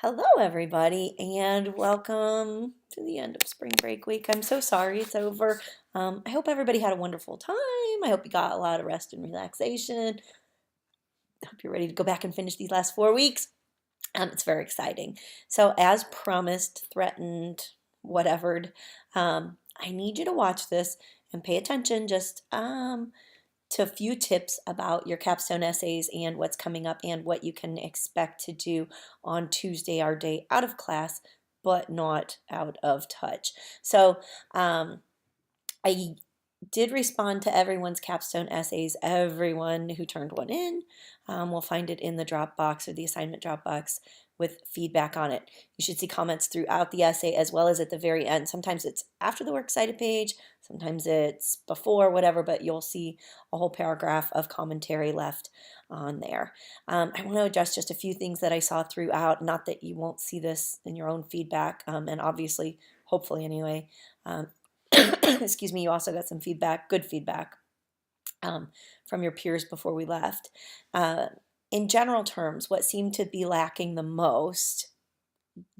Hello, everybody, and welcome to the end of spring break week. I'm so sorry it's over. I hope everybody had a wonderful time. I hope you got a lot of rest and relaxation. I hope you're ready to go back and finish these last 4 weeks. It's very exciting. So, as promised, threatened, whatevered, I need you to watch this and pay attention to a few tips about your capstone essays and what's coming up and what you can expect to do on Tuesday, our day out of class, but not out of touch. So I did respond to everyone's capstone essays. Everyone who turned one in will find it in the Dropbox or the assignment Dropbox with feedback on it. You should see comments throughout the essay as well as at the very end. Sometimes it's after the works cited page, sometimes it's before, whatever, but you'll see a whole paragraph of commentary left on there. I want to address just a few things that I saw throughout, not that you won't see this in your own feedback, and obviously, hopefully anyway, excuse me, you also got some feedback, good feedback from your peers before we left. In general terms, what seemed to be lacking the most,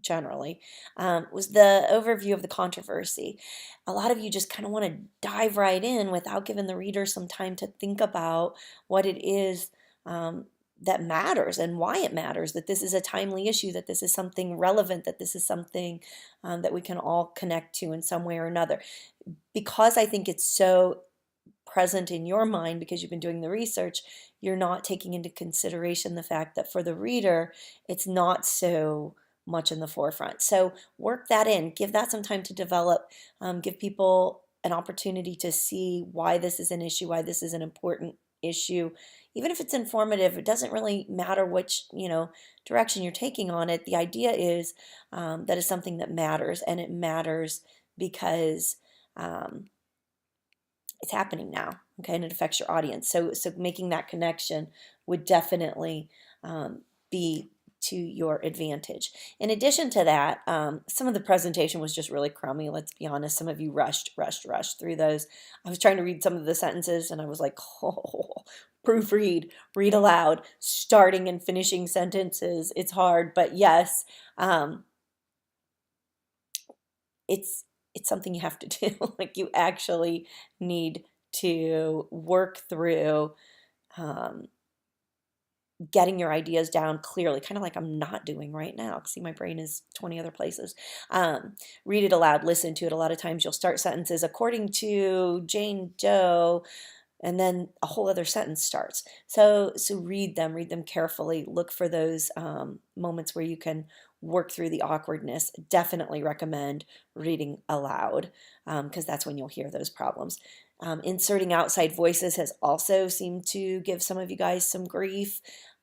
generally, was the overview of the controversy. A lot of you just kind of want to dive right in without giving the reader some time to think about what it is that matters and why it matters, that this is a timely issue, that this is something relevant, that this is something that we can all connect to in some way or another. Because I think it's so present in your mind because you've been doing the research, you're not taking into consideration the fact that for the reader, it's not so much in the forefront. So work that in, give that some time to develop, give people an opportunity to see why this is an issue, why this is an important issue. Even if it's informative, it doesn't really matter which, direction you're taking on it. The idea is that is something that matters, and it matters because it's happening now, okay, and it affects your audience. So making that connection would definitely be to your advantage. In addition to that, some of the presentation was just really crummy. Let's be honest. Some of you rushed through those. I was trying to read some of the sentences, and I was like, oh, proofread, read aloud, starting and finishing sentences. It's hard, but yes, it's something you have to do. Like you actually need to work through getting your ideas down clearly, kind of like I'm not doing right now. See, my brain is 20 other places. Read it aloud, listen to it. A lot of times you'll start sentences according to Jane Doe, and then a whole other sentence starts. So read them carefully. Look for those moments where you can work through the awkwardness. Definitely recommend reading aloud because that's when you'll hear those problems. Inserting outside voices has also seemed to give some of you guys some grief.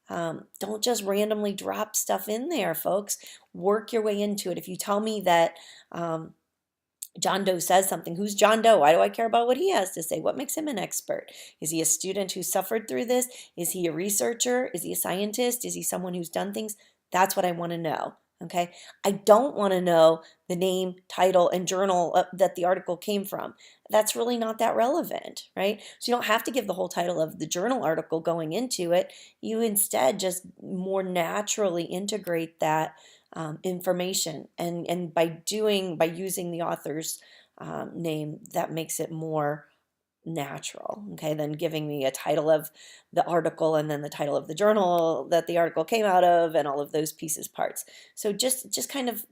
Don't just randomly drop stuff in there, folks. Work your way into it. If you tell me that John Doe says something, who's John Doe? Why do I care about what he has to say? What makes him an expert? Is he a student who suffered through this? Is he a researcher? Is he a scientist? Is he someone who's done things? That's what I want to know. Okay. I don't want to know the name, title, and journal that the article came from. That's really not that relevant, right? So you don't have to give the whole title of the journal article going into it. You instead just more naturally integrate that information, and by using the author's name, that makes it more natural, okay, than giving me a title of the article and then the title of the journal that the article came out of and all of those pieces parts. So just kind of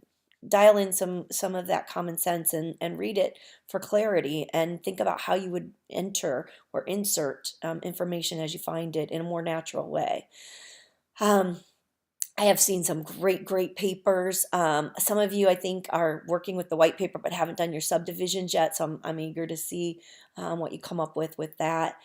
dial in some of that common sense and read it for clarity, and think about how you would enter or insert information as you find it in a more natural way. I have seen some great papers. Some of you, I think, are working with the white paper but haven't done your subdivisions yet, so I'm eager to see what you come up with that.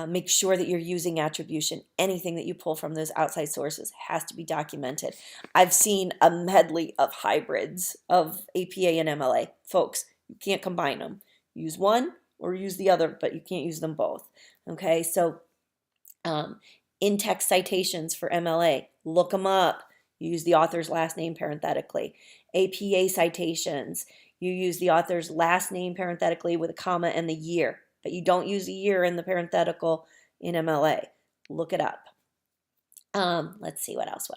Make sure that you're using attribution. Anything that you pull from those outside sources has to be documented. I've seen a medley of hybrids of APA and MLA. Folks, you can't combine them. Use one or use the other, but you can't use them both. Okay, so in-text citations for MLA, look them up. You use the author's last name parenthetically. APA citations, you use the author's last name parenthetically with a comma and the year, but you don't use a year in the parenthetical in MLA. Look it up. Let's see, what else?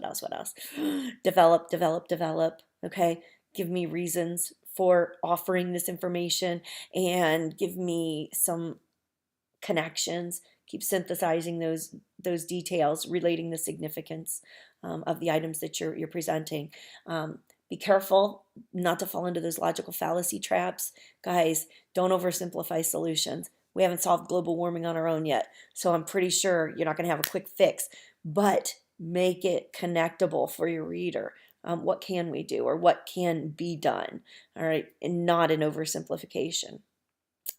Develop. Okay. Give me reasons for offering this information and give me some connections. Keep synthesizing those details, relating the significance of the items that you're presenting. Be careful not to fall into those logical fallacy traps. Guys, don't oversimplify solutions. We haven't solved global warming on our own yet, so I'm pretty sure you're not going to have a quick fix, but make it connectable for your reader. What can we do or what can be done? All right, and not an oversimplification.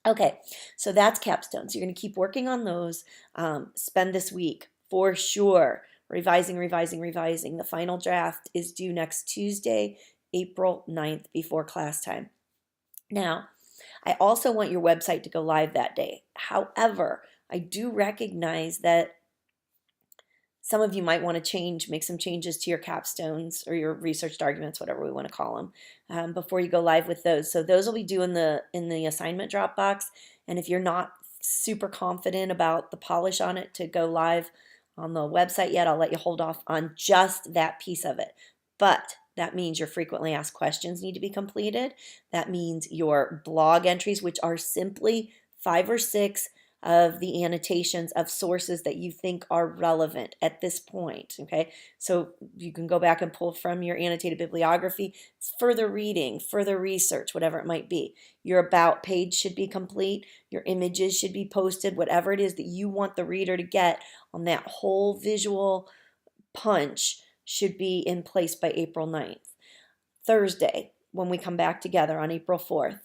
Okay, so that's capstones. You're going to keep working on those. Spend this week for sure revising. The final draft is due next Tuesday, April 9th, before class time. Now, I also want your website to go live that day. However, I do recognize that some of you might want to make some changes to your capstones or your researched arguments, whatever we want to call them, before you go live with those. So those will be due in the assignment Dropbox. And if you're not super confident about the polish on it to go live on the website yet, I'll let you hold off on just that piece of it. But that means your frequently asked questions need to be completed. That means your blog entries, which are simply 5 or 6 of the annotations of sources that you think are relevant at this point, okay? So you can go back and pull from your annotated bibliography. It's further reading, further research, whatever it might be. Your about page should be complete. Your images should be posted, whatever it is that you want the reader to get on that whole visual punch should be in place by April 9th. Thursday, when we come back together on April 4th,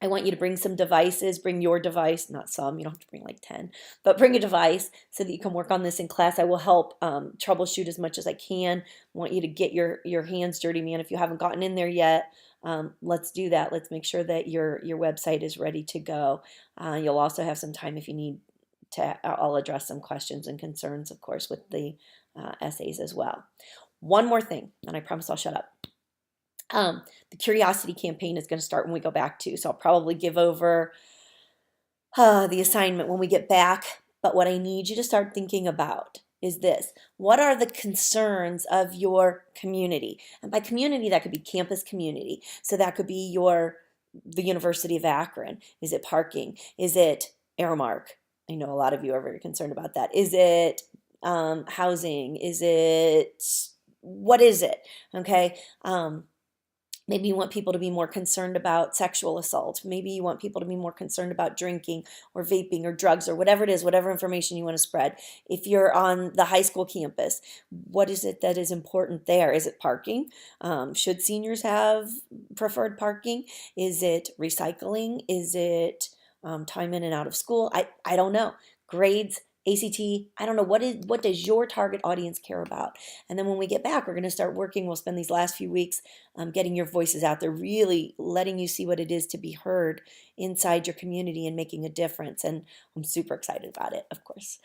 I want you to bring some devices, bring your device, not some, you don't have to bring like 10, but bring a device so that you can work on this in class. I will help troubleshoot as much as I can. I want you to get your hands dirty, man. If you haven't gotten in there yet, let's do that. Let's make sure that your website is ready to go. You'll also have some time if you need to. I'll address some questions and concerns, of course, with the essays as well. One more thing, and I promise I'll shut up. The curiosity campaign is going to start when we go back too. So I'll probably give over the assignment when we get back. But what I need you to start thinking about is this. What are the concerns of your community? And by community, that could be campus community. So that could be the University of Akron. Is it parking? Is it Aramark? I know a lot of you are very concerned about that. Is it housing? What is it? Okay. Maybe you want people to be more concerned about sexual assault. Maybe you want people to be more concerned about drinking or vaping or drugs or whatever it is, whatever information you want to spread. If you're on the high school campus, what is it that is important there? Is it parking? Should seniors have preferred parking? Is it recycling? Is it time in and out of school? I don't know. Grades, ACT, I don't know, what does your target audience care about? And then when we get back, we're going to start working. We'll spend these last few weeks getting your voices out there, really letting you see what it is to be heard inside your community and making a difference. And I'm super excited about it, of course.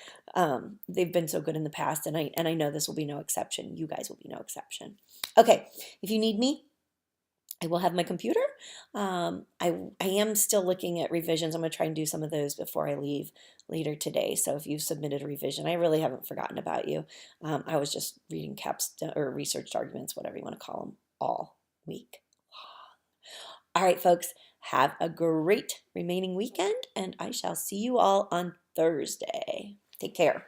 They've been so good in the past, and I know this will be no exception. You guys will be no exception. Okay, if you need me, I will have my computer. I am still looking at revisions. I'm going to try and do some of those before I leave later today. So if you submitted a revision, I really haven't forgotten about you. I was just reading or researched arguments, whatever you want to call them, all week long. All right, folks, have a great remaining weekend, and I shall see you all on Thursday. Take care.